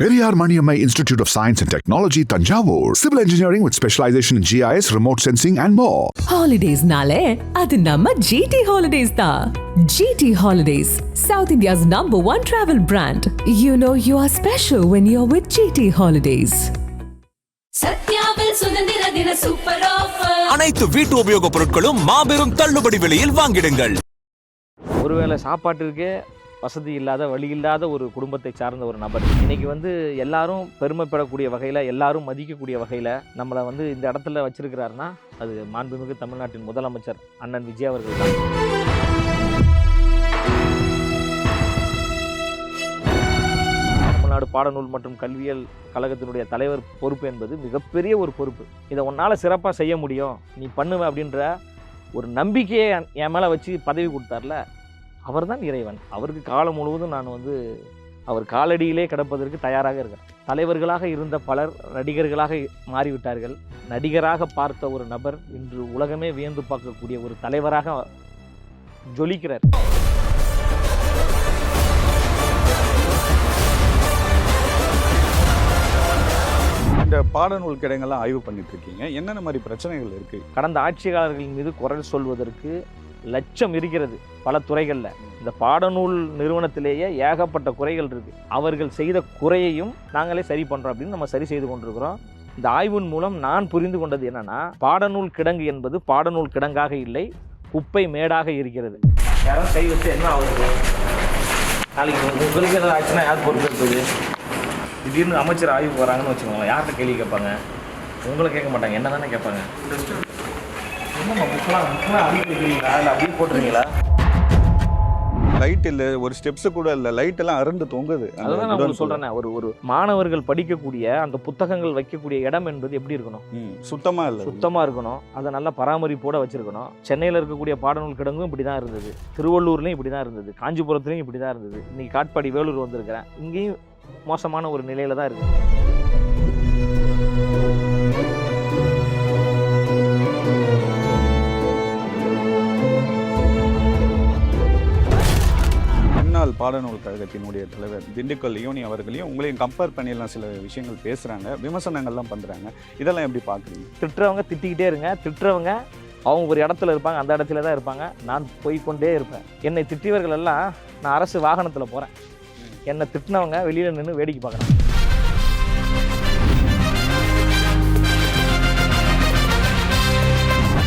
Periyar Maniammai Institute of Science and Technology, Tanjavur. Civil engineering with specialization in GIS, remote sensing and more. Holidays nale, adu namma GT Holidays da. GT Holidays, South India's #1 travel brand. You know you are special when you're with GT Holidays. சத்யாவில் சுதந்திர தின super offer. அனைத்து வீட்டு உபயோகப் பொருட்களும் மாபெரும் தள்ளுபடி விலையில் வாங்கிடுங்கள். ஒருவேளை சாப்பாட்டிற்கே வசதி இல்லாத வழி இல்லாத ஒரு குடும்பத்தை சார்ந்த ஒரு நபர் இன்னைக்கு எல்லாரும் பெருமைப்படக்கூடிய வகையில் எல்லாரும் மதிக்கக்கூடிய வகையில் நம்மளை இந்த இடத்துல வச்சிருக்கிறாருன்னா அது மாண்புமிகு தமிழ்நாட்டின் முதலமைச்சர் அண்ணன் விஜய் அவர்கள் தான். தமிழ்நாடு பாடநூல் மற்றும் கல்வியியல் கழகத்தினுடைய தலைவர் பொறுப்பு என்பது மிகப்பெரிய ஒரு பொறுப்பு. இதை உன்னால் சிறப்பாக செய்ய முடியும், நீ பண்ணுவ அப்படின்ற ஒரு நம்பிக்கையை என் மேலே வச்சு பதவி கொடுத்தார்ல, அவர் தான் இறைவன். அவருக்கு காலம் முழுவதும் நான் அவர் காலடியிலே கிடப்பதற்கு தயாராக இருக்கேன். தலைவர்களாக இருந்த பலர் நடிகர்களாக மாறிவிட்டார்கள். நடிகராக பார்த்த ஒரு நபர் இன்று உலகமே வியந்து பார்க்கக்கூடிய ஒரு தலைவராக ஜொலிக்கிறார். இந்த பாடநூல் கிடங்கெல்லாம் ஆய்வு பண்ணிட்டு இருக்கீங்க, என்னென்ன மாதிரி பிரச்சனைகள் இருக்கு? கடந்த ஆட்சியாளர்களின் மீது குரல் சொல்வதற்கு லட்சம் இருக்கிறது பல துறைகளில். இந்த பாடநூல் நிறுவனத்திலேயே ஏகப்பட்ட குறைகள் இருக்குது. அவர்கள் செய்த குறையையும் நாங்களே சரி பண்ணுறோம் அப்படின்னு நம்ம சரி செய்து கொண்டிருக்கிறோம். இந்த ஆய்வின் மூலம் நான் புரிந்து கொண்டது என்னன்னா, பாடநூல் கிடங்கு என்பது பாடநூல் கிடங்காக இல்லை, குப்பை மேடாக இருக்கிறது. யாரும் கை வச்சு என்ன ஆகுது, நாளைக்கு உங்களுக்கு ஏதாவது ஆச்சுன்னா யார் பொறுப்பேற்பது? திடீர்னு அமைச்சர் ஆய்வுக்கு வராங்கன்னு வச்சுக்கோங்களேன், யார்கிட்ட கேள்வி கேட்பாங்க? உங்களை கேட்க மாட்டாங்க, என்ன தானே கேட்பாங்க. என்னம்மா புக்கெலாம் அடிக்க வைக்கிறீங்களா, இல்லை அப்படியே போட்டுருங்களா? லைட் இல்லை, ஒரு ஸ்டெப்ஸு கூட இல்லை, லைட் எல்லாம் அருந்து தொங்குது. அதுதான் நான் சொல்கிறேன்னே, ஒரு மாணவர்கள் படிக்கக்கூடிய அந்த புத்தகங்கள் வைக்கக்கூடிய இடம் என்பது எப்படி இருக்கணும்? சுத்தமாக இல்லை, சுத்தமாக இருக்கணும். அதை நல்லா பராமரிப்போடு வச்சுருக்கணும். சென்னையில் இருக்கக்கூடிய பாடநூல் கிடங்கும் இப்படி தான் இருந்தது, திருவள்ளூர்லேயும் இப்படி தான் இருந்தது, காஞ்சிபுரத்துலேயும் இப்படி தான் இருந்தது. இன்றைக்கி காட்பாடி வேலூர் வந்திருக்கிறேன், இங்கேயும் மோசமான ஒரு நிலையில் தான் இருக்குது. முன்னாள் பாடநூல் கழகத்தினுடைய தலைவர் திண்டுக்கல் யோனி அவர்களையும் உங்களையும் கம்பேர் பண்ணியெல்லாம் சில விஷயங்கள் பேசுகிறாங்க, விமர்சனங்கள்லாம் பண்ணுறாங்க. இதெல்லாம் எப்படி பார்க்குறீங்க? திட்டுறவங்க திட்டிக்கிட்டே இருங்க. திட்டுறவங்க அவங்க ஒரு இடத்துல இருப்பாங்க, அந்த இடத்துல தான் இருப்பாங்க. நான் போய்கொண்டே இருப்பேன். என்னை திட்டியவர்கள் எல்லாம் நான் அரசு வாகனத்தில் போகிறேன், என்னை திட்டினவங்க வெளியில் நின்று வேடிக்கை பார்க்குறாங்க.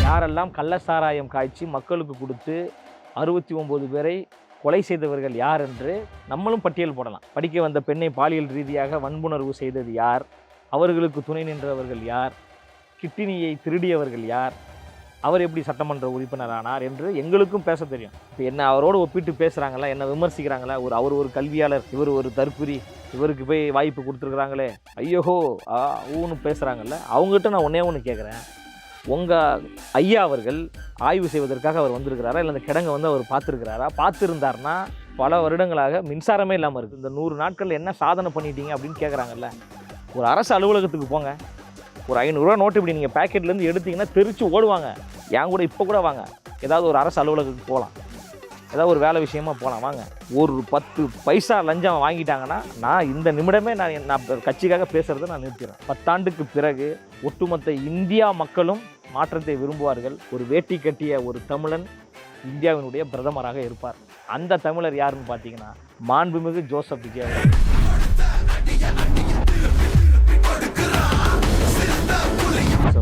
யாரெல்லாம் கள்ளசாராயம் காய்ச்சி மக்களுக்கு கொடுத்து 69 பேரை கொலை செய்தவர்கள் யார் என்று நம்மளும் பட்டியல் போடலாம். படிக்க வந்த பெண்ணை பாலியல் ரீதியாக வன்புணர்வு செய்தது யார், அவர்களுக்கு துணை நின்றவர்கள் யார், கிட்னியை திருடியவர்கள் யார், அவர் எப்படி சட்டமன்ற உறுப்பினர் ஆனார் என்று எங்களுக்கும் பேச தெரியும். இப்போ என்ன அவரோடு ஒப்பிட்டு பேசுகிறாங்களா, என்ன விமர்சிக்கிறாங்களா, அவர் ஒரு கல்வியாளர், இவர் ஒரு தற்குறி, இவருக்கு போய் வாய்ப்பு கொடுத்துருக்குறாங்களே, ஐயோஹோ ஊன்னு பேசுகிறாங்கல்ல. அவங்ககிட்ட நான் ஒன்றே கேட்குறேன், உங்கள் ஐயா அவர்கள் ஆய்வு செய்வதற்காக அவர் வந்திருக்கிறாரா, இல்லை அந்த கிடங்கை அவர் பார்த்துருக்கிறாரா? பார்த்துருந்தார்னா பல வருடங்களாக மின்சாரமே இல்லாமல் இருக்குது. இந்த 100 நாட்களில் என்ன சாதனை பண்ணிட்டீங்க அப்படின்னு கேட்குறாங்கல்ல. ஒரு அரசு அலுவலகத்துக்கு போங்க, ஒரு 500 ரூபா நோட்டு இப்படி நீங்கள் பேக்கெட்லேருந்து எடுத்திங்கன்னா தெரிச்சு ஓடுவாங்க. என் கூட இப்போ கூட வாங்க, ஏதாவது ஒரு அரசு அலுவலகத்துக்கு போகலாம், ஏதாவது ஒரு வேலை விஷயமா போகலாம், வாங்க. ஒரு 10 பைசா லஞ்சம் வாங்கிட்டாங்கன்னா நான் இந்த நிமிடமே நான் கட்சிக்காக பேசுகிறத நான் நிறுத்திடுறேன். 10 ஆண்டுக்கு பிறகு ஒட்டுமொத்த இந்தியா மக்களும் மாற்றத்தை விரும்புவார்கள். ஒரு வேட்டி கட்டிய ஒரு தமிழன் இந்தியாவினுடைய பிரதமராக இருப்பார். அந்த தமிழர் யாருன்னு பார்த்தீங்கன்னா மாண்புமிகு ஜோசப் விஜய் அவர்கள்.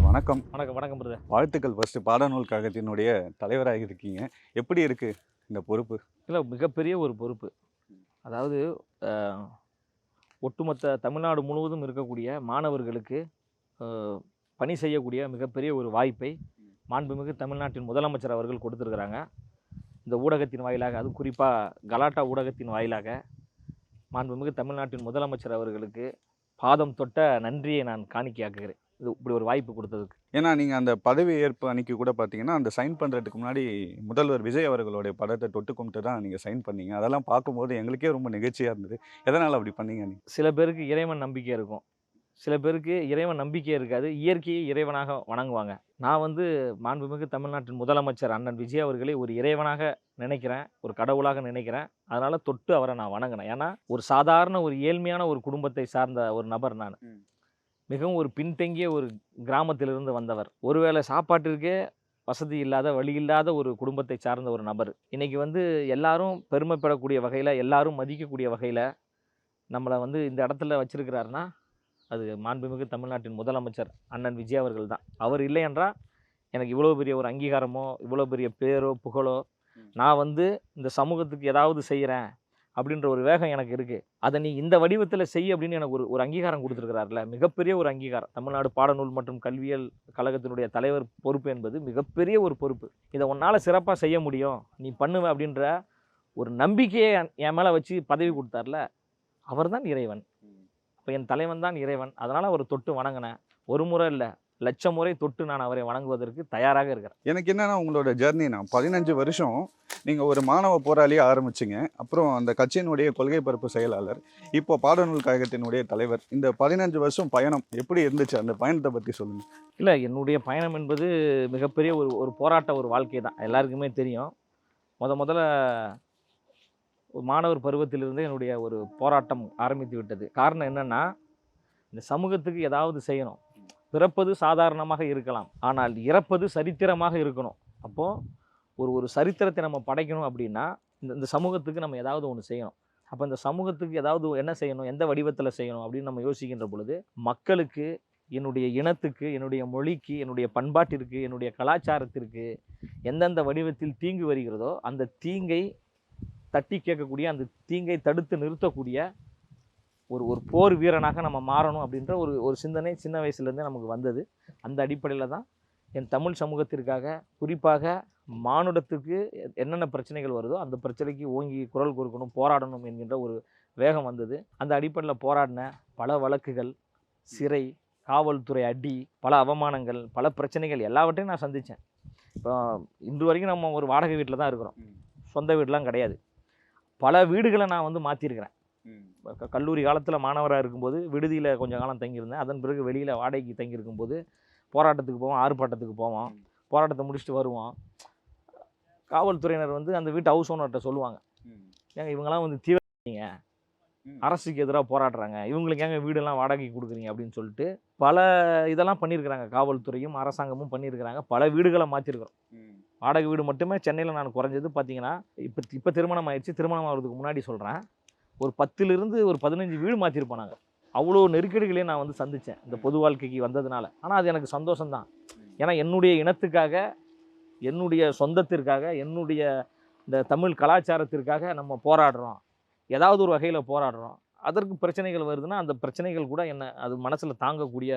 வணக்கம். வணக்கம். வணக்கம் பிரதர். வாழ்த்துக்கள். ஃபர்ஸ்ட் பாடநூல் கழகத்தினுடைய தலைவராக இருக்கீங்க, எப்படி இருக்கு இந்த பொறுப்பு? இல்லை, மிகப்பெரிய ஒரு பொறுப்பு. அதாவது ஒட்டுமொத்த தமிழ்நாடு முழுவதும் இருக்கக்கூடிய மாணவர்களுக்கு பணி செய்யக்கூடிய மிகப்பெரிய ஒரு வாய்ப்பை மாண்புமிகு தமிழ்நாட்டின் முதலமைச்சர் அவர்கள் கொடுத்துருக்குறாங்க. இந்த ஊடகத்தின் வாயிலாக, அது குறிப்பாக கலாட்டா ஊடகத்தின் வாயிலாக மாண்புமிகு தமிழ்நாட்டின் முதலமைச்சர் அவர்களுக்கு பாதம் தொட்ட நன்றியை நான் காணிக்கையாக்குகிறேன், இது இப்படி ஒரு வாய்ப்பு கொடுத்ததுக்கு. ஏன்னா நீங்கள் அந்த பதவி ஏற்பு அன்னைக்கு கூட பார்த்தீங்கன்னா, அந்த சைன் பண்ணுறதுக்கு முன்னாடி முதல்வர் விஜய் அவர்களுடைய படத்தை தொட்டு கும்பிட்டு தான் நீங்கள் சைன் பண்ணீங்க. அதெல்லாம் பார்க்கும்போது எங்களுக்கே ரொம்ப நிகழ்ச்சியாக இருந்தது. எதனால் அப்படி பண்ணீங்க நீங்கள்? சில பேருக்கு இறைவன் நம்பிக்கை இருக்கும், சில பேருக்கு இறைவன் நம்பிக்கை இருக்காது, இயற்கையை இறைவனாக வணங்குவாங்க. நான் மாண்புமிகு தமிழ்நாட்டின் முதலமைச்சர் அண்ணன் விஜய் அவர்களை ஒரு இறைவனாக நினைக்கிறேன், ஒரு கடவுளாக நினைக்கிறேன். அதனால் தொட்டு அவரை நான் வணங்கினேன். ஏன்னா ஒரு சாதாரண ஒரு ஏழ்மையான ஒரு குடும்பத்தை சார்ந்த ஒரு நபர் நான். மிகவும் ஒரு பின்தங்கிய ஒரு கிராமத்திலிருந்து வந்தவர். ஒருவேளை சாப்பாட்டிற்கே வசதி இல்லாத, வழி இல்லாத ஒரு குடும்பத்தை சார்ந்த ஒரு நபர். இன்றைக்கி வந்து எல்லாரும் பெருமைப்படக்கூடிய வகையில், எல்லாரும் மதிக்கக்கூடிய வகையில் நம்மளை வந்து இந்த இடத்துல வச்சிருக்கிறாருன்னா அது மாண்புமிகு தமிழ்நாட்டின் முதலமைச்சர் அண்ணன் விஜய் அவர்கள் தான். அவர் இல்லை என்றால் எனக்கு இவ்வளோ பெரிய ஒரு அங்கீகாரமோ, இவ்வளோ பெரிய பேரோ, புகழோ, நான் வந்து இந்த சமூகத்துக்கு ஏதாவது செய்கிறேன் அப்படின்ற ஒரு வேகம் எனக்கு இருக்குது. அதை நீ இந்த வடிவத்தில் செய் அப்படின்னு எனக்கு ஒரு அங்கீகாரம் கொடுத்துருக்கிறாருல, மிகப்பெரிய ஒரு அங்கீகாரம். தமிழ்நாடு பாடநூல் மற்றும் கல்வியல் கழகத்தினுடைய தலைவர் பொறுப்பு என்பது மிகப்பெரிய ஒரு பொறுப்பு. இதை உன்னால் சிறப்பாக செய்ய முடியும், நீ பண்ணுவ அப்படின்ற ஒரு நம்பிக்கையை என் மேலே வச்சு பதவி கொடுத்தார்ல, அவர் தான் இறைவன். இப்போ என் தலைவன் தான் இறைவன். அதனால் அவர் தொட்டு வணங்கினேன். ஒரு முறை இல்லை, லட்சம் முறை தொட்டு நான் அவரை வணங்குவதற்கு தயாராக இருக்கிறேன். எனக்கு என்னன்னா உங்களோட ஜர்னினா 15 வருஷம் நீங்கள் ஒரு மாணவ போராளியாக ஆரம்பிச்சிங்க, அப்புறம் அந்த கட்சியினுடைய கொள்கை பரப்பு செயலாளர், இப்போ பாடநூல் கழகத்தினுடைய தலைவர். இந்த 15 வருஷம் பயணம் எப்படி இருந்துச்சு? அந்த பயணத்தை பற்றி சொல்லுங்கள். இல்லை, என்னுடைய பயணம் என்பது மிகப்பெரிய ஒரு போராட்ட ஒரு வாழ்க்கை தான். எல்லாருக்குமே தெரியும். முதல்ல ஒரு மாணவர் பருவத்திலிருந்து என்னுடைய ஒரு போராட்டம் ஆரம்பித்து விட்டது. காரணம் என்னென்னா, இந்த சமூகத்துக்கு ஏதாவது செய்யணும். பிறப்பது சாதாரணமாக இருக்கலாம், ஆனால் இறப்பது சரித்திரமாக இருக்கணும். அப்போது ஒரு சரித்திரத்தை நம்ம படைக்கணும் அப்படின்னா இந்த சமூகத்துக்கு நம்ம ஏதாவது ஒன்று செய்யணும். அப்போ இந்த சமூகத்துக்கு ஏதாவது என்ன செய்யணும், எந்த வடிவத்தில் செய்யணும் அப்படின்னு நம்ம யோசிக்கின்ற பொழுது, மக்களுக்கு, என்னுடைய இனத்துக்கு, என்னுடைய மொழிக்கு, என்னுடைய பண்பாட்டிற்கு, என்னுடைய கலாச்சாரத்திற்கு எந்தெந்த வடிவத்தில் தீங்கு வருகிறதோ அந்த தீங்கை தட்டி கேட்கக்கூடிய, அந்த தீங்கை தடுத்து நிறுத்தக்கூடிய ஒரு போர் வீரனாக நம்ம மாறணும் அப்படின்ற ஒரு சிந்தனை சின்ன வயசுலேருந்தே நமக்கு வந்தது. அந்த அடிப்படையில் தான் என் தமிழ் சமூகத்திற்காக, குறிப்பாக மானுடத்துக்கு என்னென்ன பிரச்சனைகள் வருதோ அந்த பிரச்சனைக்கு ஓங்கி குரல் கொடுக்கணும், போராடணும் என்கின்ற ஒரு வேகம் வந்தது. அந்த அடிப்படையில் போராடின பல வழக்குகள், சிறை, காவல்துறை அடி, பல அவமானங்கள், பல பிரச்சனைகள் எல்லாவற்றையும் நான் சந்தித்தேன். இப்போ இன்று வரைக்கும் நம்ம ஒரு வாடகை வீட்டில் தான் இருக்கிறோம், சொந்த வீடெலாம் கிடையாது. பல வீடுகளை நான் வந்து மாற்றிருக்கிறேன். கல்லூரி காலத்தில் மாணவராக இருக்கும்போது விடுதியில் கொஞ்சம் காலம் தங்கியிருந்தேன். அதன் பிறகு வெளியில் வாடகைக்கு தங்கியிருக்கும்போது போராட்டத்துக்கு போவோம், ஆர்ப்பாட்டத்துக்கு போவோம், போராட்டத்தை முடிச்சுட்டு வருவோம். காவல்துறையினர் வந்து அந்த வீட்டு ஹவுஸ் ஓனர்கிட்ட சொல்லுவாங்க, ஏங்க இவங்கெல்லாம் வந்து தீவிரங்க, அரசுக்கு எதிராக போராடுறாங்க, இவங்களுக்கு ஏங்க வீடெல்லாம் வாடகைக்கு கொடுக்குறீங்க அப்படின்னு சொல்லிட்டு பல இதெல்லாம் பண்ணியிருக்கிறாங்க. காவல்துறையும் அரசாங்கமும் பண்ணியிருக்கிறாங்க. பல வீடுகளை மாற்றிருக்கிறோம். வாடகை வீடு மட்டுமே சென்னையில் நான் குறைஞ்சது பார்த்தீங்கன்னா, இப்போ திருமணம் ஆயிடுச்சு, திருமணம் ஆகிறதுக்கு முன்னாடி சொல்கிறேன், ஒரு 10லிருந்து ஒரு 15 வீடு மாற்றிருப்போம் நாங்கள். அவ்வளோ நெருக்கடிகளையும் நான் வந்து சந்தித்தேன் இந்த பொது வாழ்க்கைக்கு வந்ததுனால. ஆனால் அது எனக்கு சந்தோஷம்தான். ஏன்னா என்னுடைய இனத்துக்காக, என்னுடைய சொந்தத்திற்காக, என்னுடைய இந்த தமிழ் கலாச்சாரத்திற்காக நம்ம போராடுறோம், ஏதாவது ஒரு வகையில் போராடுறோம். அதற்கு பிரச்சனைகள் வருதுன்னா அந்த பிரச்சனைகள் கூட என்ன அது மனசில் தாங்கக்கூடிய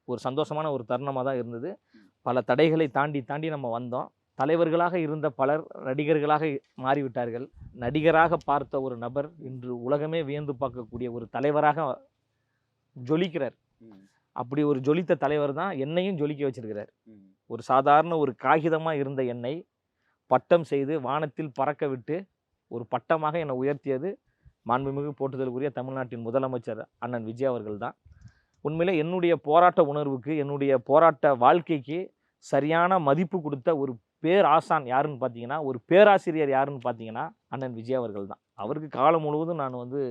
ஒரு சந்தோஷமான ஒரு தருணமாக தான் இருந்தது. பல தடைகளை தாண்டி நம்ம வந்தோம். தலைவர்களாக இருந்த பலர் நடிகர்களாக மாறிவிட்டார்கள். நடிகராக பார்த்த ஒரு நபர் இன்று உலகமே வியந்து பார்க்கக்கூடிய ஒரு தலைவராக ஜொலிக்கிறார். அப்படி ஒரு ஜொலித்த தலைவர் தான் என்னையும் ஜொலிக்க வச்சிருக்கிறார். ஒரு சாதாரண ஒரு காகிதமாக இருந்த என்னை பட்டம் செய்து வானத்தில் பறக்க விட்டு ஒரு பட்டமாக என்னை உயர்த்தியது மாண்புமிகு போற்றுதலுக்குரிய தமிழ்நாட்டின் முதலமைச்சர் அண்ணன் விஜய் அவர்கள் தான். உண்மையிலே என்னுடைய போராட்ட உணர்வுக்கு, என்னுடைய போராட்ட வாழ்க்கைக்கு சரியான மதிப்பு கொடுத்த ஒரு பேராசான் யாருன்னு பார்த்தீங்கன்னா, ஒரு பேராசிரியர் யாருன்னு பார்த்தீங்கன்னா அண்ணன் விஜய் அவர்கள் தான். அவருக்கு காலம் முழுவதும் நான் வந்து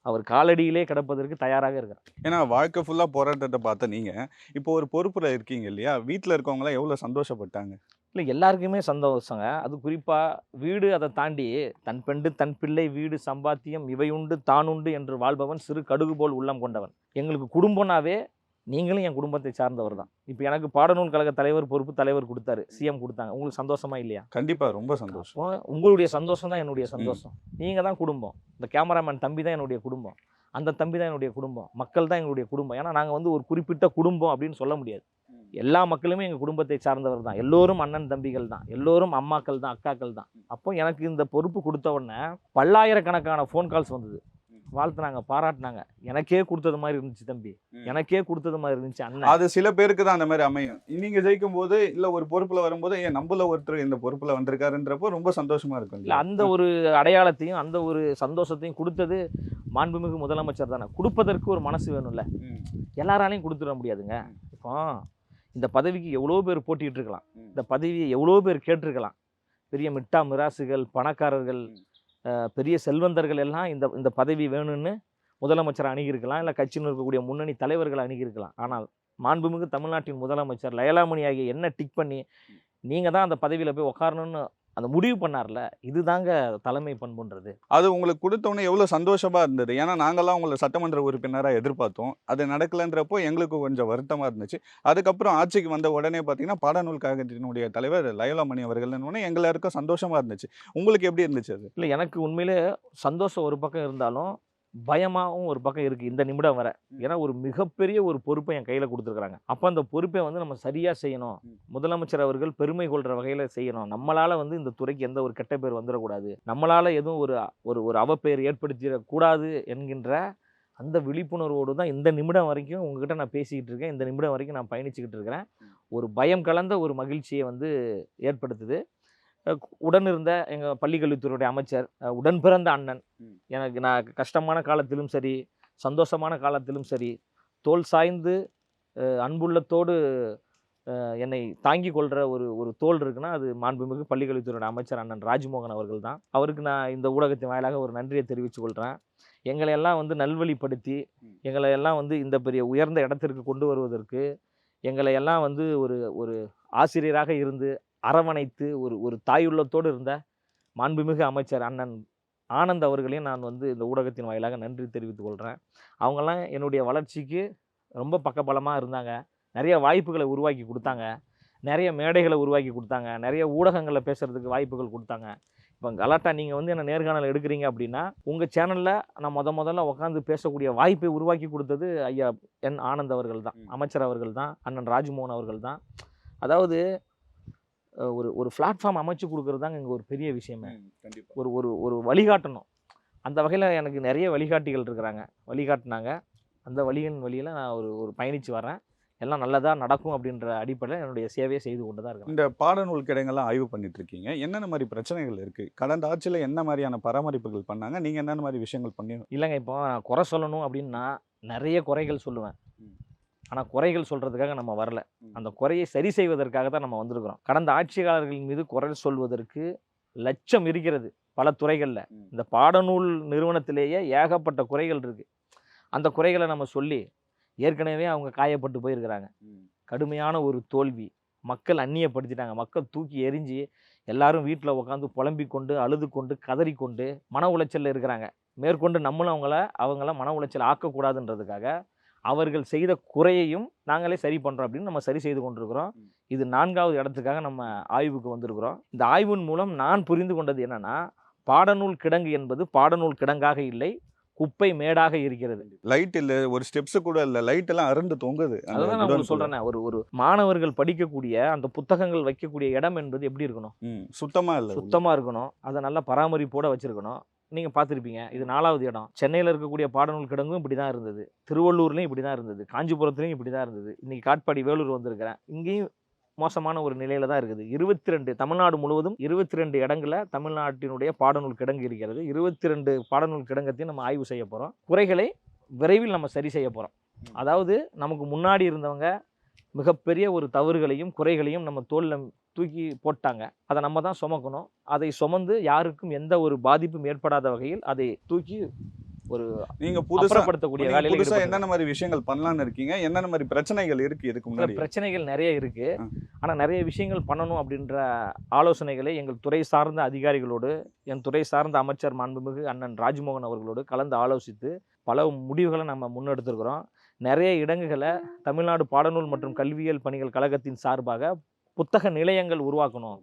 அவர் காலடியிலே கிடப்பதற்கு தயாராக இருக்கிறேன். ஏன்னா வாழ்க்கை ஃபுல்லாக போராட்டத்தை பார்த்த நீங்கள் இப்போ ஒரு பொறுப்பில் இருக்கீங்க இல்லையா? வீட்டில் இருக்கவங்களாம் எவ்வளோ சந்தோஷப்பட்டாங்க? இல்லை, எல்லாருக்குமே சந்தோஷங்க. அது குறிப்பாக வீடு, அதை தாண்டி தன் பெண்டு தன் பிள்ளை வீடு சம்பாத்தியம் இவையுண்டு தானுண்டு என்று வாழ்பவன் சிறு கடுகு போல் உள்ளம் கொண்டவன். எங்களுக்கு குடும்பம்னாவே நீங்களும் என் குடும்பத்தை சார்ந்தவர் தான். இப்போ எனக்கு பாடநூல் கழக தலைவர் பொறுப்பு தலைவர் கொடுத்தாரு, சிஎம் கொடுத்தாங்க. உங்களுக்கு சந்தோஷமா இல்லையா? கண்டிப்பாக ரொம்ப சந்தோஷம். உங்களுடைய சந்தோஷம் தான் என்னுடைய சந்தோஷம். நீங்கள் தான் குடும்பம். இந்த கேமராமேன் தம்பி தான் என்னுடைய குடும்பம், அந்த தம்பி தான் என்னுடைய குடும்பம், மக்கள் தான் எங்களுடைய குடும்பம். ஏன்னா நாங்கள் வந்து ஒரு குறிப்பிட்ட குடும்பம் அப்படின்னு சொல்ல முடியாது. எல்லா மக்களுமே எங்கள் குடும்பத்தை சார்ந்தவர் தான். எல்லோரும் அண்ணன் தம்பிகள் தான், எல்லோரும் அம்மாக்கள் தான், அக்காக்கள் தான். அப்போ எனக்கு இந்த பொறுப்பு கொடுத்த உடனே பல்லாயிரக்கணக்கான ஃபோன் கால்ஸ் வந்தது. வாழ்த்துனாங்க, பாராட்டினாங்க. எனக்கே கொடுத்தது மாதிரி இருந்துச்சு தம்பி, எனக்கே கொடுத்தது மாதிரி இருந்துச்சு அண்ணன். அது சில பேருக்கு தான் அந்த மாதிரி அமையும். நீங்க ஜெயிக்கும் போது இல்ல ஒரு பொறுப்புல வரும்போது ஏன் நம்மள ஒருத்தர் இந்த பொறுப்புல வந்திருக்காருன்றப்போ ரொம்ப சந்தோஷமா இருக்கும். இல்லை, அந்த ஒரு அடையாளத்தையும் அந்த ஒரு சந்தோஷத்தையும் கொடுத்தது மாண்புமிகு முதலமைச்சர் தானே. கொடுப்பதற்கு ஒரு மனசு வேணும்ல, எல்லாராலையும் கொடுத்துட முடியாதுங்க. இப்போ இந்த பதவிக்கு எவ்வளோ பேர் போட்டிட்டு இருக்கலாம், இந்த பதவியை எவ்வளோ பேர் கேட்டிருக்கலாம். பெரிய மிட்டா மிராசுகள், பணக்காரர்கள், பெரிய செல்வந்தர்கள் எல்லாம் இந்த இந்த பதவி வேணும்னு முதலமைச்சர் அணுகியிருக்கலாம், இல்லை கட்சியில் இருக்கக்கூடிய முன்னணி தலைவர்கள் அணுகியிருக்கலாம். ஆனால் மாண்புமிகு தமிழ்நாட்டின் முதலமைச்சர் லயலாமணி ஆகிய என்ன டிக் பண்ணி நீங்கள் தான் அந்த பதவியில் போய் உட்காரணும்னு அந்த முடிவு பண்ணார்ல, இதுதாங்க தலைமை பண்புன்றது. அது உங்களுக்கு கொடுத்தோன்னே எவ்வளோ சந்தோஷமா இருந்தது? ஏன்னா நாங்கள்லாம் உங்களை சட்டமன்ற உறுப்பினராக எதிர்பார்த்தோம். அது நடக்கலைன்றப்போ எங்களுக்கு கொஞ்சம் வருத்தமாக இருந்துச்சு. அதுக்கப்புறம் ஆட்சிக்கு வந்த உடனே பார்த்தீங்கன்னா பாடநூல் கழகத்தினுடைய தலைவர் லயலாமணி அவர்கள்னு எல்லாருக்கும் சந்தோஷமாக இருந்துச்சு. உங்களுக்கு எப்படி இருந்துச்சு அது? இல்லை, எனக்கு உண்மையிலே சந்தோஷம் ஒரு பக்கம் இருந்தாலும் பயமாகவும் ஒரு பக்கம் இருக்குது இந்த நிமிடம் வர. ஏன்னா ஒரு மிகப்பெரிய ஒரு பொறுப்பை என் கையில் கொடுத்துருக்குறாங்க. அப்போ அந்த பொறுப்பை வந்து நம்ம சரியாக செய்யணும். முதலமைச்சர் அவர்கள் பெருமை கொள்கிற வகையில் செய்யணும். நம்மளால் வந்து இந்த துறைக்கு எந்த ஒரு கெட்ட பேர் வந்துடக்கூடாது, நம்மளால் எதுவும் ஒரு அவப்பெயர் ஏற்படுத்திடக்கூடாது என்கின்ற அந்த விழிப்புணர்வோடு தான் இந்த நிமிடம் வரைக்கும் உங்ககிட்ட நான் பேசிக்கிட்டு இருக்கேன். இந்த நிமிடம் வரைக்கும் நான் பயணிச்சுக்கிட்டு இருக்கிறேன். ஒரு பயம் கலந்த ஒரு மகிழ்ச்சியை வந்து ஏற்படுத்துது. உடன் இருந்த எங்கள் பள்ளிக்கல்வித்துறையுடைய அமைச்சர், உடன் பிறந்த அண்ணன், எனக்கு நான் கஷ்டமான காலத்திலும் சரி சந்தோஷமான காலத்திலும் சரி தோள் சாய்ந்து அன்புள்ளத்தோடு என்னை தாங்கி கொள்கிற ஒரு தோல் இருக்குன்னா அது மாண்புமிகு பள்ளிக்கல்வித்துறையுடைய அமைச்சர் அண்ணன் ராஜ்மோகன் அவர்கள் தான். அவருக்கு நான் இந்த ஊடகத்தின் வாயிலாக ஒரு நன்றியை தெரிவித்து கொள்கிறேன். எங்களை எல்லாம் வந்து நல்வழிப்படுத்தி எங்களை எல்லாம் வந்து இந்த பெரிய உயர்ந்த இடத்திற்கு கொண்டு வருவதற்கு எங்களை எல்லாம் வந்து ஒரு ஆசிரியராக இருந்து அரவணைத்து ஒரு தாயுள்ளத்தோடு இருந்த மாண்புமிகு அமைச்சர் அண்ணன் ஆனந்த் அவர்களையும் நான் வந்து இந்த ஊடகத்தின் வாயிலாக நன்றி தெரிவித்துக் கொள்கிறேன். அவங்கெல்லாம் என்னுடைய வளர்ச்சிக்கு ரொம்ப பக்கபலமாக இருந்தாங்க. நிறைய வாய்ப்புகளை உருவாக்கி கொடுத்தாங்க, நிறைய மேடைகளை உருவாக்கி கொடுத்தாங்க, நிறைய ஊடகங்களில் பேசுகிறதுக்கு வாய்ப்புகள் கொடுத்தாங்க. இப்போ கலாட்டா நீங்கள் வந்து என்ன நேர்காணல் எடுக்கிறீங்க அப்படின்னா உங்கள் சேனலில் நான் முதல்ல உட்காந்து பேசக்கூடிய வாய்ப்பை உருவாக்கி கொடுத்தது ஐயா என் ஆனந்த் அவர்கள் தான், அமைச்சர் அவர்கள் தான், அண்ணன் ராஜ்மோகன் அவர்கள் தான். அதாவது ஒரு பிளாட்ஃபார்ம் அமைச்சு கொடுக்குறது தாங்க இங்கே ஒரு பெரிய விஷயமே. ஒரு வழிகாட்டணும். அந்த வகையில் எனக்கு நிறைய வழிகாட்டிகள் இருக்கிறாங்க, வழிகாட்டினாங்க. அந்த வழியில் நான் ஒரு பயணித்து வரேன். எல்லாம் நல்லதாக நடக்கும் அப்படின்ற அடிப்படையில் என்னுடைய சேவையை செய்து கொண்டு தான் இருக்கேன். இந்த பாடநூல் கிடங்கெல்லாம் ஆய்வு பண்ணிட்டு இருக்கீங்க, என்னென்ன மாதிரி பிரச்சனைகள் இருக்குது? கடந்த ஆட்சியில் என்ன மாதிரியான பராமரிப்புகள் பண்ணாங்க? நீங்கள் என்னென்ன மாதிரி விஷயங்கள் பண்ணி? இல்லைங்க, இப்போ நான் குறை சொல்லணும் அப்படின்னா நிறைய குறைகள் சொல்லுவேன். ஆனால் குறைகள் சொல்கிறதுக்காக நம்ம வரல, அந்த குறையை சரி செய்வதற்காக தான் நம்ம வந்திருக்கிறோம். கடந்த ஆட்சியாளர்கள் மீது குறை சொல்வதற்கு லட்சம் இருக்கிறது பல துறைகளில். இந்த பாடநூல் நிறுவனத்திலேயே ஏகப்பட்ட குறைகள் இருக்குது. அந்த குறைகளை நம்ம சொல்லி ஏற்கனவே அவங்க காயப்பட்டு போயிருக்கிறாங்க. கடுமையான ஒரு தோல்வி, மக்கள் அந்நியப்படுத்திட்டாங்க, மக்கள் தூக்கி எரிஞ்சு எல்லாரும் வீட்டில் உட்காந்து புலம்பிக் கொண்டு அழுது கொண்டு கதறிக்கொண்டு மன உளைச்சலில் இருக்கிறாங்க. மேற்கொண்டு நம்மளும் அவங்கள மன உளைச்சல் ஆக்கக்கூடாதுன்றதுக்காக அவர்கள் செய்த குறையையும் நாங்களே சரி பண்ணுறோம் அப்படின்னு நம்ம சரி செய்து கொண்டிருக்கிறோம். இது 4வது இடத்துக்காக நம்ம ஆய்வுக்கு வந்திருக்கிறோம். இந்த ஆய்வின் மூலம் நான் புரிந்து கொண்டது என்னன்னா, பாடநூல் கிடங்கு என்பது பாடநூல் கிடங்காக இல்லை, குப்பை மேடாக இருக்கிறது. லைட் இல்லை, ஒரு ஸ்டெப்ஸு கூட இல்லை, லைட் எல்லாம் அருந்து தொங்குது. அதுதான் நான் சொல்கிறேன். ஒரு மாணவர்கள் படிக்கக்கூடிய அந்த புத்தகங்கள் வைக்கக்கூடிய இடம் என்பது எப்படி இருக்கணும்? சுத்தமாக இல்லை, சுத்தமாக இருக்கணும். அதை நல்லா பராமரிப்போடு வச்சுருக்கணும். நீங்கள் பார்த்துருப்பீங்க, இது 4வது இடம். சென்னையில் இருக்கக்கூடிய பாடநூல் கிடங்கும் இப்படி தான் இருந்தது, திருவள்ளூர்லேயும் இப்படி தான் இருந்தது, காஞ்சிபுரத்துலேயும் இப்படி தான் இருந்தது. இன்றைக்கி காட்பாடி வேலூர் வந்திருக்கிறேன், இங்கேயும் மோசமான ஒரு நிலையில் தான் இருக்குது. 22 தமிழ்நாடு முழுவதும் 22 இடங்களில் தமிழ்நாட்டினுடைய பாடநூல் கிடங்கு இருக்கிறது. 22 பாடநூல் கிடங்கத்தையும் நம்ம ஆய்வு செய்ய போகிறோம். குறைகளை விரைவில் நம்ம சரி செய்ய போகிறோம். அதாவது நமக்கு முன்னாடி இருந்தவங்க மிகப்பெரிய ஒரு தவறுகளையும் குறைகளையும் நம்ம தோளில் தூக்கி போட்டாங்க, அதை நம்ம தான் சுமக்கணும். அதை சுமந்து யாருக்கும் எந்த ஒரு பாதிப்பும் ஏற்படாத வகையில் அதை தூக்கி ஒரு நீங்கள் புதுசாக என்னென்ன மாதிரி விஷயங்கள் பண்ணலான்னு இருக்கீங்க? என்னென்ன மாதிரி பிரச்சனைகள் இருக்குது? இதுக்கு முன்னாடி பிரச்சனைகள் நிறைய இருக்குது, ஆனால் நிறைய விஷயங்கள் பண்ணணும் அப்படின்ற ஆலோசனைகளை எங்கள் துறை சார்ந்த அதிகாரிகளோடு, என் துறை சார்ந்த அமைச்சர் மாண்புமிகு அண்ணன் ராஜ்மோகன் அவர்களோடு கலந்து ஆலோசித்து பல முடிவுகளை நம்ம முன்னெடுத்திருக்கிறோம். நிறைய இடங்குகளை தமிழ்நாடு பாடநூல் மற்றும் கல்வியியல் பணிகள் கழகத்தின் சார்பாக புத்தக நிலையங்கள் உருவாக்கணும்,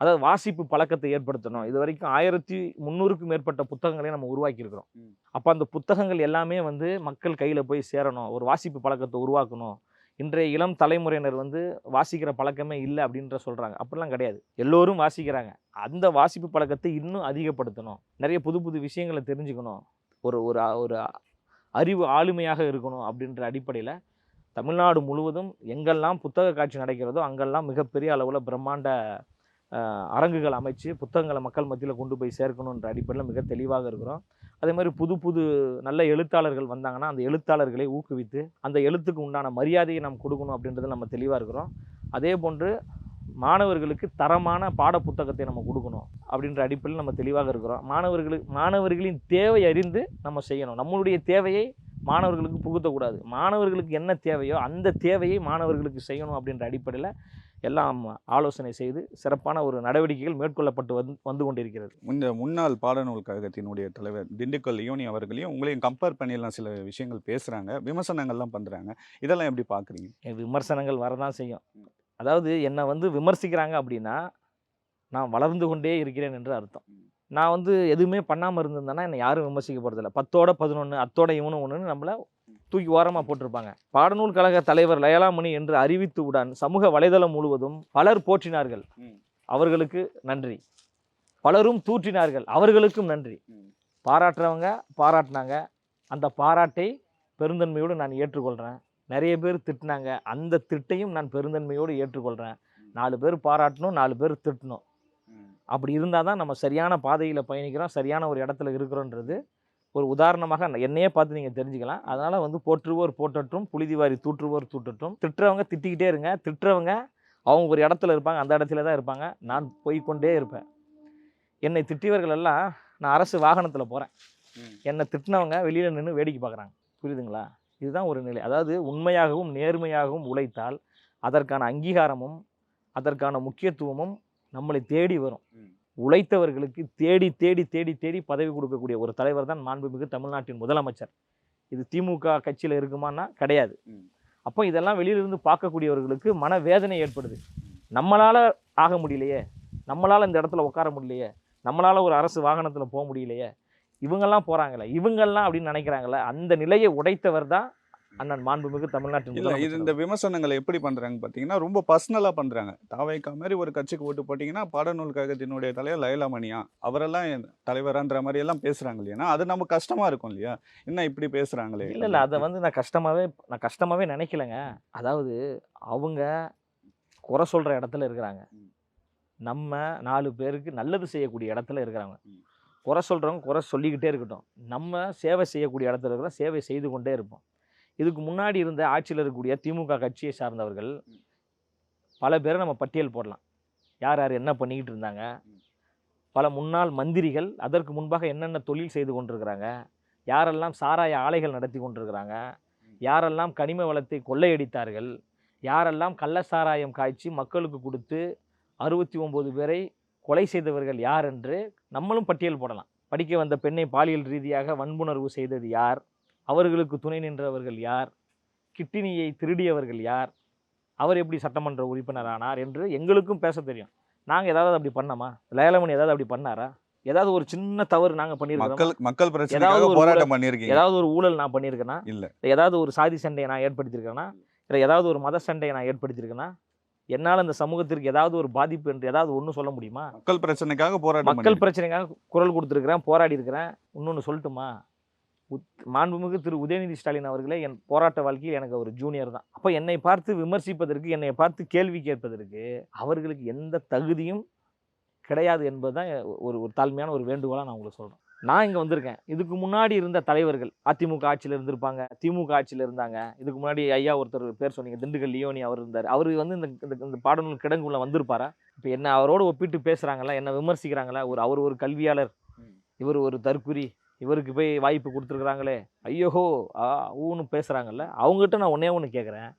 அதாவது வாசிப்பு பழக்கத்தை ஏற்படுத்தணும். இது வரைக்கும் 1300க்கும் மேற்பட்ட புத்தகங்களை நம்ம உருவாக்கியிருக்கிறோம். அப்போ அந்த புத்தகங்கள் எல்லாமே வந்து மக்கள் கையில் போய் சேரணும், ஒரு வாசிப்பு பழக்கத்தை உருவாக்கணும். இன்றைய இளம் தலைமுறையினர் வந்து வாசிக்கிற பழக்கமே இல்லை அப்படின்ற சொல்கிறாங்க. அப்படிலாம் கிடையாது, எல்லோரும் வாசிக்கிறாங்க. அந்த வாசிப்பு பழக்கத்தை இன்னும் அதிகப்படுத்தணும், நிறைய புது புது விஷயங்களை தெரிஞ்சுக்கணும், ஒரு அறிவு ஆளுமையாக இருக்கணும் அப்படின்ற அடிப்படையில் தமிழ்நாடு முழுவதும் எங்கெல்லாம் புத்தக காட்சி நடக்கிறதோ அங்கெல்லாம் மிகப்பெரிய அளவில் பிரம்மாண்ட அரங்குகள் அமைச்சு புத்தகங்களை மக்கள் மத்தியில் கொண்டு போய் சேர்க்கணுன்ற அடிப்படையில் மிக தெளிவாக இருக்கிறோம். அதே மாதிரி புது புது நல்ல எழுத்தாளர்கள் வந்தாங்கன்னா அந்த எழுத்தாளர்களை ஊக்குவித்து அந்த எழுத்துக்கு உண்டான மரியாதையை நாம் கொடுக்கணும் அப்படின்றது நம்ம தெளிவாக இருக்கிறோம். அதே போன்று மாணவர்களுக்கு தரமான பாட புத்தகத்தை நம்ம கொடுக்கணும் அப்படின்ற அடிப்படையில் நம்ம தெளிவாக இருக்கிறோம். மாணவர்களின் தேவை அறிந்து நம்ம செய்யணும். நம்மளுடைய தேவையை மாணவர்களுக்கு புகுத்தக்கூடாது. மாணவர்களுக்கு என்ன தேவையோ அந்த தேவையை மாணவர்களுக்கு செய்யணும் அப்படின்ற அடிப்படையில் எல்லாம் ஆலோசனை செய்து சிறப்பான ஒரு நடவடிக்கைகள் மேற்கொள்ளப்பட்டு வந்து கொண்டிருக்கிறது. இந்த முன்னாள் பாடநூல் கழகத்தினுடைய தலைவர் திண்டுக்கல் லியோனி அவர்களையும் உங்களையும் கம்பேர் பண்ணியெல்லாம் சில விஷயங்கள் பேசுகிறாங்க, விமர்சனங்கள்லாம் பண்ணுறாங்க. இதெல்லாம் எப்படி பார்க்குறீங்க? விமர்சனங்கள் வரதான் செய்யும். அதாவது என்னை விமர்சிக்கிறாங்க அப்படின்னா நான் வளர்ந்து கொண்டே இருக்கிறேன் என்று அர்த்தம். நான் எதுவுமே பண்ணாமல் இருந்திருந்தேன்னா என்னை யாரும் விமர்சிக்க போகிறதில்ல. 10ஓட 11 அத்தோட இவனும் ஒன்றுன்னு நம்மளை தூக்கி ஓரமாக போட்டிருப்பாங்க. பாடநூல் கழக தலைவர் லயலாமணி என்று அறிவித்தவுடன் சமூக வலைதளம் முழுவதும் பலர் போற்றினார்கள், அவர்களுக்கு நன்றி. பலரும் தூற்றினார்கள், அவர்களுக்கும் நன்றி. பாராட்டுறவங்க பாராட்டினாங்க, அந்த பாராட்டை பெருந்தன்மையோடு நான் ஏற்றுக்கொள்கிறேன். நிறைய பேர் திட்டினாங்க, அந்த திட்டையும் நான் பெருந்தன்மையோடு ஏற்றுக்கொள்கிறேன். 4 பேர் பாராட்டணும், 4 பேர் திட்டணும். அப்படி இருந்தால் தான் நம்ம சரியான பாதையில் பயணிக்கிறோம், சரியான ஒரு இடத்துல இருக்கிறோன்றது ஒரு உதாரணமாக என்னையே பார்த்து நீங்கள் தெரிஞ்சுக்கலாம். அதனால் போற்றுவோர் போற்றட்டும், புழுதிவாரி தூற்றுவோர் தூற்றட்டும். திட்டுறவங்க திட்டிக்கிட்டே இருங்க. திட்டுறவங்க அவங்க ஒரு இடத்துல இருப்பாங்க, அந்த இடத்துல தான் இருப்பாங்க. நான் போய்கொண்டே இருப்பேன். என்னை திட்டியவர்கள் எல்லாம் நான் அரசு வாகனத்தில் போகிறேன், என்னை திட்டினவங்க வெளியில் நின்று வேடிக்கை பார்க்குறாங்க. புரியுதுங்களா? இதுதான் ஒரு நிலை. அதாவது உண்மையாகவும் நேர்மையாகவும் உழைத்தால் அதற்கான அங்கீகாரமும் அதற்கான முக்கியத்துவமும் நம்மளை தேடி வரும். உழைத்தவர்களுக்கு தேடி தேடி தேடி தேடி பதவி கொடுக்கக்கூடிய ஒரு தலைவர் தான் மாண்புமிகு தமிழ்நாட்டின் முதலமைச்சர். இது திமுக கட்சியில் இருக்குமான்னா கிடையாது. அப்போ இதெல்லாம் வெளியிலிருந்து பார்க்கக்கூடியவர்களுக்கு மனவேதனை ஏற்படுது. நம்மளால் ஆக முடியலையே, நம்மளால் இந்த இடத்துல உட்கார முடியலையே, நம்மளால் ஒரு அரசு வாகனத்தில் போக முடியலையே, இவங்கெல்லாம் போகிறாங்களே, இவங்கெல்லாம் அப்படின்னு நினைக்கிறாங்களே, அந்த நிலையை உடைத்தவர் தான் அண்ணன் மாண்புமிகு தமிழ்நாட்டின் முதலமைச்சர். இது இந்த விமர்சனங்களை எப்படி பண்ணுறாங்க பார்த்தீங்கன்னா, ரொம்ப பர்சனலாக பண்ணுறாங்க. தாவேக்கா மாதிரி ஒரு கட்சிக்கு ஓட்டு போட்டிங்கன்னா பாடநூல் கழகத்தினுடைய தலைவர் லயலாமணியா அவரெல்லாம் தலைவரான்ற மாதிரி எல்லாம் பேசுகிறாங்க இல்லையா? அது நம்ம கஷ்டமாக இருக்கும் இல்லையா? என்ன இப்படி பேசுகிறாங்களே? இல்லை அதை நான் கஷ்டமாகவே நினைக்கலைங்க. அதாவது அவங்க குறை சொல்கிற இடத்துல இருக்கிறாங்க, நம்ம 4 பேருக்கு நல்லது செய்யக்கூடிய இடத்துல இருக்கிறாங்க. குறை சொல்கிறவங்க குறை சொல்லிக்கிட்டே இருக்கட்டும், நம்ம சேவை செய்யக்கூடிய இடத்துல இருக்கிற சேவை செய்து கொண்டே இருப்போம். இதுக்கு முன்னாடி இருந்த ஆட்சியில் இருக்கக்கூடிய திமுக கட்சியை சார்ந்தவர்கள் பல பேரை நம்ம பட்டியல் போடலாம். யார் யார் என்ன பண்ணிக்கிட்டு இருந்தாங்க, பல முன்னாள் மந்திரிகள் அதற்கு முன்பாக என்னென்ன தொழில் செய்து கொண்டிருக்கிறாங்க, யாரெல்லாம் சாராய ஆலைகள் நடத்தி கொண்டிருக்கிறாங்க, யாரெல்லாம் கனிம வளத்தை கொள்ளையடித்தார்கள், யாரெல்லாம் கள்ள சாராயம் காய்ச்சி மக்களுக்கு கொடுத்து 69 பேரை கொலை செய்தவர்கள் யார் என்று நம்மளும் பட்டியல் போடலாம். படிக்க வந்த பெண்ணை பாலியல் ரீதியாக வன்புணர்வு செய்தது யார், அவர்களுக்கு துணை நின்றவர்கள் யார், கிட்னியை திருடியவர்கள் யார், அவர் எப்படி சட்டமன்ற உறுப்பினர் ஆனார் என்று எங்களுக்கும் பேச தெரியும். நாங்கள் ஏதாவது அப்படி பண்ணோமா? லயலாமணி ஏதாவது அப்படி பண்ணாரா? ஏதாவது ஒரு சின்ன தவறு நாங்கள் பண்ணியிருக்கோம்? மக்கள் பிரச்சனைக்காக போராட்டம் பண்ணியிருக்கீங்க? ஏதாவது ஒரு ஊழல் நான் பண்ணியிருக்கேனா? இல்லை. ஏதாவது ஒரு சாதி சண்டையை நான் ஏற்படுத்தியிருக்கேனா? இல்லை ஏதாவது ஒரு மத சண்டையை நான் ஏற்படுத்தியிருக்கேனா? என்னால் இந்த சமூகத்திற்கு ஏதாவது ஒரு பாதிப்பு என்று ஏதாவது ஒன்று சொல்ல முடியுமா? மக்கள் பிரச்சனைக்காக போராட்டம், மக்கள் பிரச்சனைக்காக குரல் கொடுத்துருக்கிறேன், போராடி இருக்கிறேன். இன்னொன்று சொல்லட்டுமா? மாண்புமிகு திரு உதயநிதி ஸ்டாலின் அவர்களே என் போராட்ட வாழ்க்கையில் எனக்கு ஒரு ஜூனியர் தான். அப்போ என்னை பார்த்து விமர்சிப்பதற்கு, என்னை பார்த்து கேள்வி கேட்பதற்கு அவர்களுக்கு எந்த தகுதியும் கிடையாது என்பது தான் ஒரு தாழ்மையான ஒரு வேண்டுகோளாக நான் உங்களுக்கு சொல்கிறேன். நான் இங்கே வந்திருக்கேன். இதுக்கு முன்னாடி இருந்த தலைவர்கள் அதிமுக ஆட்சியில் இருந்திருப்பாங்க, திமுக ஆட்சியில் இருந்தாங்க. இதுக்கு முன்னாடி ஐயா ஒருத்தர் பேர் சொன்னீங்க, திண்டுக்கல் லியோனி அவர் இருந்தார். அவர் இந்த பாடநூல் கிடங்குள்ள வந்திருப்பாரா? இப்போ என்ன அவரோடு ஒப்பிட்டு பேசுகிறாங்களா, என்ன விமர்சிக்கிறாங்களா? அவர் ஒரு கல்வியாளர், இவர் ஒரு தற்குறி, இவருக்கு போய் வாய்ப்பு கொடுத்துருக்குறாங்களே, ஐயோஹோ ஊன்னு பேசுகிறாங்கல்ல. அவங்ககிட்ட நான் ஒன்று கேட்குறேன்.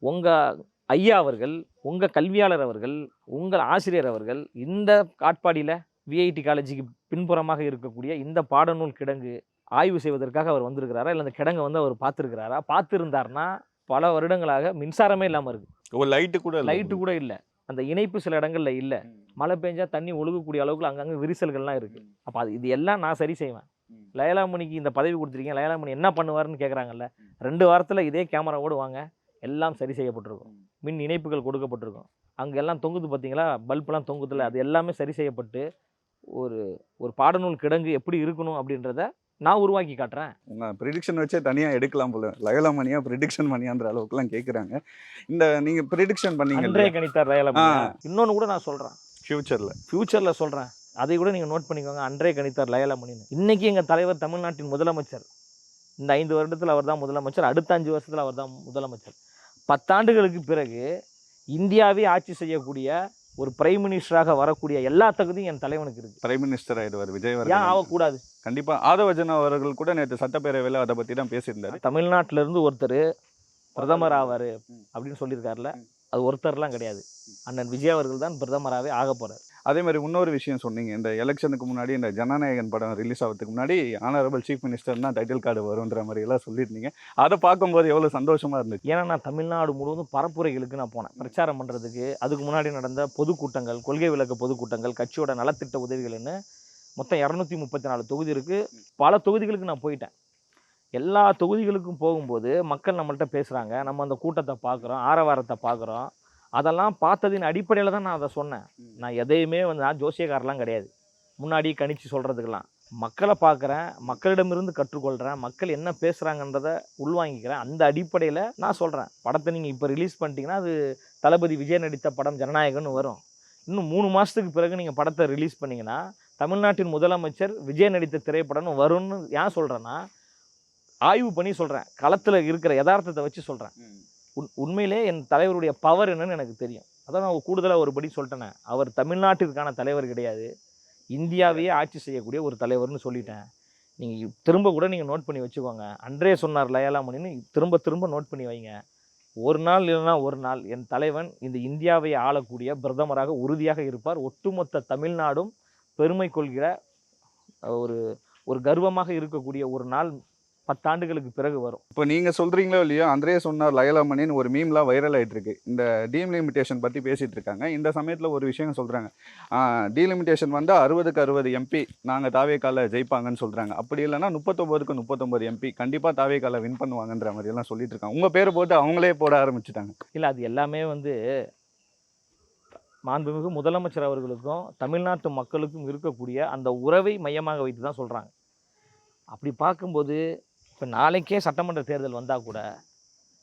உங்கள் ஐயா அவர்கள், உங்கள் கல்வியாளர் அவர்கள், உங்கள் ஆசிரியர் அவர்கள் இந்த காட்பாடியில் விஐடி காலேஜுக்கு பின்புறமாக இருக்கக்கூடிய இந்த பாடநூல் கிடங்கு ஆய்வு செய்வதற்காக அவர் வந்திருக்கிறாரா? இல்லை அந்த கிடங்கை அவர் பார்த்துருக்கிறாரா? பார்த்துருந்தாருன்னா பல வருடங்களாக மின்சாரமே இல்லாமல் இருக்குது. ஒரு லைட்டு கூட இல்லை. அந்த இணைப்பு சில இடங்களில் இல்லை. மழை பெஞ்சா தண்ணி ஒழுகக்கூடிய அளவுக்கு அங்கங்கே விரிசல்கள்லாம் இருக்குது. அப்போ இது எல்லாம் நான் சரி செய்வேன். லயலாமணிக்கு இந்த பதவி கொடுத்துருக்கீங்க, லயலாமணி என்ன பண்ணுவார்னு கேட்குறாங்கல்ல. 2 வாரத்தில் இதே கேமராவோடு வாங்க, எல்லாம் சரி செய்யப்பட்டிருக்கும். மின் இணைப்புகள் கொடுக்கப்பட்டிருக்கும். அங்கே எல்லாம் தொங்குது பார்த்தீங்களா, பல்பெலாம் தொங்குதில்ல, அது எல்லாமே சரி செய்யப்பட்டு ஒரு பாடநூல் கிடங்கு எப்படி இருக்கணும் அப்படின்றத நான் உருவாக்கி காட்டுறேன். உங்கள் ப்ரிடிக்ஷன் வச்சே தனியாக எடுக்கலாம் போல. லயலாமணியா ப்ரிடிக்ஷன் பண்ணியான்ற அளவுக்குலாம் கேட்குறாங்க. இந்த நீங்கள் ப்ரிடிக்ஷன் பண்ணீங்க, அன்றே கணித்தார் லயலாமணி. இன்னொன்று கூட நான் சொல்கிறேன், ஃப்யூச்சரில் சொல்கிறேன், அதை கூட நீங்கள் நோட் பண்ணிக்கோங்க. அன்றே கணித்தார் லயலாமணின்னு. இன்றைக்கி எங்கள் தலைவர் தமிழ்நாட்டின் முதலமைச்சர். இந்த 5 வருடத்தில் அவர் தான் முதலமைச்சர், அடுத்த 5 வருஷத்தில் அவர் தான் முதலமைச்சர். 10 ஆண்டுகளுக்கு பிறகு இந்தியாவே ஆட்சி செய்யக்கூடிய ஒரு பிரைம் மினிஸ்டராக வரக்கூடிய எல்லா தகுதியும் என் தலைவனுக்கு இருக்குது. பிரைம் மினிஸ்டர் ஆயிடுவார் விஜய் ஏன் அவர்கள். ஆகக்கூடாது? கண்டிப்பா ஆதவர்ஜன் அவர்கள் கூட நேற்று சட்டப்பேரவையில் அதை பத்தி தான் பேசியிருந்தாரு. தமிழ்நாட்டில இருந்து ஒருத்தர் பிரதமர் ஆவார் அப்படின்னு சொல்லியிருக்காருல, அது ஒருத்தர்லாம் கிடையாது. அண்ணன் விஜய் அவர்கள் தான் பிரதமராகவே ஆக போறார். அதே மாதிரி இன்னொரு விஷயம் சொன்னீங்க, இந்த எலெக்ஷனுக்கு முன்னாடி இந்த ஜனநாயகன் படம் ரிலீஸ் ஆகிறதுக்கு முன்னாடி ஆனரபிள் சீஃப் மினிஸ்டர் தான் டைட்டில் கார்டு வரும்ன்ற மாதிரி எல்லாம் சொல்லியிருந்தீங்க. அதை பார்க்கும்போது எவ்வளோ சந்தோஷமா இருந்துச்சு. ஏன்னா நான் தமிழ்நாடு முழுவதும் பரப்புரைகளுக்கு நான் போனேன் பிரச்சாரம் பண்ணுறதுக்கு. அதுக்கு முன்னாடி நடந்த பொதுக்கூட்டங்கள், கொள்கை விளக்க பொதுக்கூட்டங்கள், கட்சியோட நலத்திட்ட உதவிகள்னு மொத்தம் 234 தொகுதி இருக்குது. பல தொகுதிகளுக்கு நான் போயிட்டேன். எல்லா தொகுதிகளுக்கும் போகும்போது மக்கள் நம்மள்கிட்ட பேசுகிறாங்க, நம்ம அந்த கூட்டத்தை பார்க்குறோம், ஆரவாரத்தை பார்க்குறோம். அதெல்லாம் பார்த்ததின் அடிப்படையில் தான் நான் அதை சொன்னேன். நான் எதையுமே நான் ஜோசியக்காரெலாம் கிடையாது, முன்னாடி கணிச்சு சொல்கிறதுக்கெல்லாம். மக்களை பார்க்குறேன், மக்களிடமிருந்து கற்றுக்கொள்கிறேன், மக்கள் என்ன பேசுகிறாங்கன்றதை உள்வாங்கிக்கிறேன். அந்த அடிப்படையில் நான் சொல்கிறேன். படத்தை நீங்கள் இப்போ ரிலீஸ் பண்ணிட்டீங்கன்னா அது தளபதி விஜய் நடித்த படம் ஜனநாயகன்னு வரும். இன்னும் 3 மாதத்துக்கு பிறகு நீங்கள் படத்தை ரிலீஸ் பண்ணிங்கன்னா தமிழ்நாட்டின் முதலமைச்சர் விஜய் நடித்த திரைப்படம்னு வரும்னு ஏன் சொல்கிறேன்னா, ஆய்வு பண்ணி சொல்கிறேன், களத்தில் இருக்கிற யதார்த்தத்தை வச்சு சொல்கிறேன். உண்மையிலே என் தலைவருடைய பவர் என்னன்னு எனக்கு தெரியும். அதான் நான் கூடுதலாக ஒருபடி சொல்லிட்டேனே, அவர் தமிழ்நாட்டிற்கான தலைவர் கிடையாது, இந்தியாவையே ஆட்சி செய்யக்கூடிய ஒரு தலைவர்னு சொல்லிட்டேன். நீங்கள் திரும்ப கூட நீங்கள் நோட் பண்ணி வச்சுக்கோங்க. அன்றே சொன்னார் லயலாமணின்னு திரும்ப திரும்ப நோட் பண்ணி வைங்க. ஒரு நாள் இல்லைன்னா ஒரு நாள் என் தலைவன் இந்த இந்தியாவை ஆளக்கூடிய பிரதமராக உறுதியாக இருப்பார். ஒட்டுமொத்த தமிழ்நாடும் பெருமை கொள்கிற ஒரு கர்வமாக இருக்கக்கூடிய ஒரு நாள் 10 ஆண்டுகளுக்கு பிறகு வரும். இப்போ நீங்கள் சொல்கிறீங்களோ இல்லையோ, அன்றே சொன்னார் லயலாமணின்னு ஒரு மீம்லாம் வைரல் ஆகிட்டு இருக்கு. இந்த டீலிமிட்டேஷன் பற்றி பேசிகிட்டு இருக்காங்க. இந்த சமயத்தில் ஒரு விஷயம் சொல்கிறாங்க, டீலிமிட்டேஷன் வந்து 60க்கு 60 எம்பி நாங்கள் தாவேக்கால ஜெயிப்பாங்கன்னு சொல்கிறாங்க. அப்படி இல்லைன்னா 39க்கு 39 எம்பி கண்டிப்பாக தாவேக்கால வின் பண்ணுவாங்கன்ற மாதிரியெல்லாம் சொல்லிட்டு இருக்காங்க. உங்கள் பேரை போட்டு அவங்களே போட ஆரம்பிச்சுட்டாங்க. இல்லை, அது எல்லாமே மாண்புமிகு முதலமைச்சர் அவர்களுக்கும் தமிழ்நாட்டு மக்களுக்கும் இருக்கக்கூடிய அந்த உறவை மையமாக வைத்து தான் சொல்கிறாங்க. அப்படி பார்க்கும்போது இப்போ நாளைக்கே சட்டமன்ற தேர்தல் வந்தால் கூட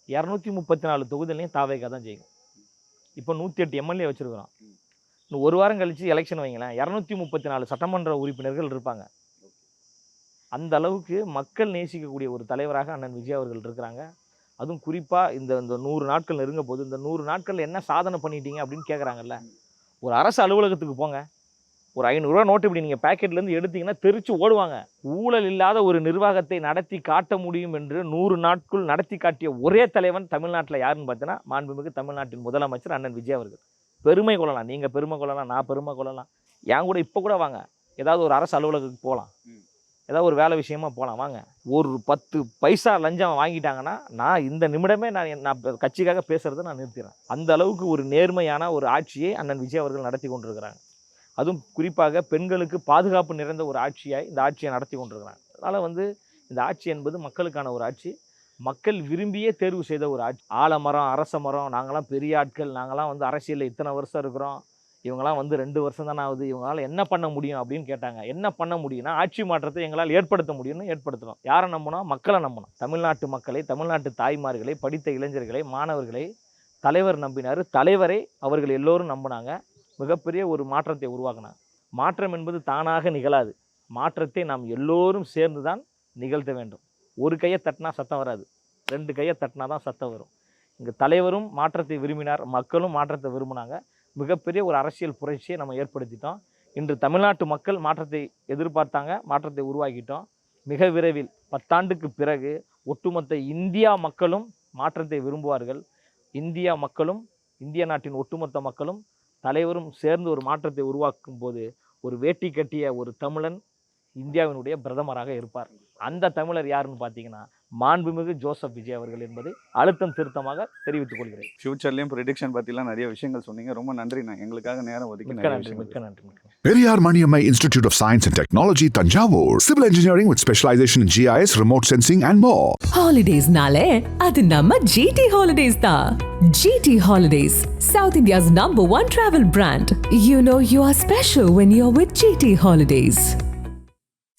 234 தொகுதியிலையும் தாவேக்கா தான் ஜெயிக்கும். இப்போ 108 எம்எல்ஏ வச்சுருக்கிறோம். இன்னும் ஒரு வாரம் கழித்து எலெக்ஷன் வைங்களேன், 234 சட்டமன்ற உறுப்பினர்கள் இருப்பாங்க. அந்த அளவுக்கு மக்கள் நேசிக்கக்கூடிய ஒரு தலைவராக அண்ணன் விஜய் அவர்கள் இருக்கிறாங்க. அதுவும் குறிப்பாக இந்த 100 நாட்கள் நெருங்க போது, இந்த 100 நாட்கள் என்ன சாதனை பண்ணிட்டீங்க அப்படின்னு கேட்குறாங்கல்ல. ஒரு அரசு அலுவலகத்துக்கு போங்க, ஒரு 500 ரூபா நோட்டு இப்படி நீங்கள் பேக்கெட்லேருந்து எடுத்தீங்கன்னா தெரிச்சு ஓடுவாங்க. ஊழல் இல்லாத ஒரு நிர்வாகத்தை நடத்தி காட்ட முடியும் என்று 100 நாட்கள் நடத்தி காட்டிய ஒரே தலைவன் தமிழ்நாட்டில் யாருன்னு பார்த்தீங்கன்னா மாண்புமிகு தமிழ்நாட்டின் முதலமைச்சர் அண்ணன் விஜய் அவர்கள். பெருமை கொள்ளலாம், நீங்கள் பெருமை கொள்ளலாம், நான் பெருமை கொள்ளலாம். என் கூட இப்போ கூட வாங்க, ஏதாவது ஒரு அரசு அலுவலகத்துக்கு போகலாம், ஏதாவது ஒரு வேலை விஷயமா போகலாம், வாங்க. ஒரு 10 பைசா லஞ்சம் வாங்கிட்டாங்கன்னா நான் இந்த நிமிடமே நான் கட்சிக்காக பேசுகிறத நான் நிறுத்திடுறேன். அந்த அளவுக்கு ஒரு நேர்மையான ஒரு ஆட்சியை அண்ணன் விஜய் அவர்கள் நடத்தி கொண்டிருக்கிறாங்க. அதுவும் குறிப்பாக பெண்களுக்கு பாதுகாப்பு நிறைந்த ஒரு ஆட்சியாய் இந்த ஆட்சியை நடத்தி கொண்டிருக்கிறாங்க. அதனால் இந்த ஆட்சி என்பது மக்களுக்கான ஒரு ஆட்சி, மக்கள் விரும்பியே தேர்வு செய்த ஒரு ஆட்சி. ஆலமரம், அரச மரம், நாங்களாம் பெரிய ஆட்கள், நாங்களாம் அரசியலில் இத்தனை வருஷம் இருக்கிறோம், இவங்களாம் 2 வருஷம் தானே ஆகுது, இவங்களால் என்ன பண்ண முடியும் அப்படின்னு கேட்டாங்க. என்ன பண்ண முடியும்னா ஆட்சி மாற்றத்தை எங்களால் ஏற்படுத்த முடியும்னு ஏற்படுத்தணும். யாரை நம்பணும்? மக்களை நம்பணும். தமிழ்நாட்டு மக்களை, தமிழ்நாட்டு தாய்மார்களை, படித்த இளைஞர்களை, மாணவர்களை தலைவர் நம்பினார். தலைவரை அவர்கள் எல்லோரும் நம்பினாங்க. மிகப்பெரிய ஒரு மாற்றத்தை உருவாக்கினார். மாற்றம் என்பது தானாக நிகழாது, மாற்றத்தை நாம் எல்லோரும் சேர்ந்து தான் நிகழ்த்த வேண்டும். ஒரு கையை தட்டினா சத்தம் வராது, 2 கையை தட்டினா தான் சத்தம் வரும். இங்கே தலைவரும் மாற்றத்தை விரும்பினார், மக்களும் மாற்றத்தை விரும்பினாங்க. மிகப்பெரிய ஒரு அரசியல் புரட்சியை நம்ம ஏற்படுத்திட்டோம். இன்று தமிழ்நாட்டு மக்கள் மாற்றத்தை எதிர்பார்த்தாங்க, மாற்றத்தை உருவாக்கிட்டோம். மிக விரைவில் 10 ஆண்டுக்கு பிறகு ஒட்டுமொத்த இந்தியா மக்களும் மாற்றத்தை விரும்புவார்கள். இந்தியா மக்களும், இந்திய நாட்டின் ஒட்டுமொத்த மக்களும், தலைவரும் சேர்ந்து ஒரு மாற்றத்தை உருவாக்கும் போது ஒரு வேட்டி கட்டிய ஒரு தமிழன் இந்தியாவினுடைய பிரதமராக இருப்பார். அந்த தமிழர் யாருன்னு பார்த்தீங்கன்னா மாண்புமிகு ஜோசப் விஜய் அவர்கள் என்பதை அழுத்தம் திருத்தமாக தெரிவித்துக் கொள்கிறேன். ஃபியூச்சர்லேயும் ப்ரெடிக்ஷன் பற்றிலாம் நிறைய விஷயங்கள் சொன்னீங்க. ரொம்ப நன்றி. நான் எங்களுக்காக நேரம் ஒதுக்கி மிக்க நன்றி. Periyar Maniammai Institute of Science and Technology, Tanjavur. Civil engineering with specialization in GIS, remote sensing and more. Holidays nale adu namma GT Holidays da. GT Holidays, South India's #1 travel brand. You know you are special when you're with GT Holidays.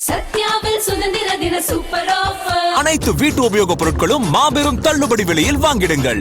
சத்யாவில் சுதந்திர தின super offer. அனைத்து வீட்டு உபயோகப் பொருட்களும் மாபெரும் தள்ளுபடி விலையில் வாங்கிடுங்கள்.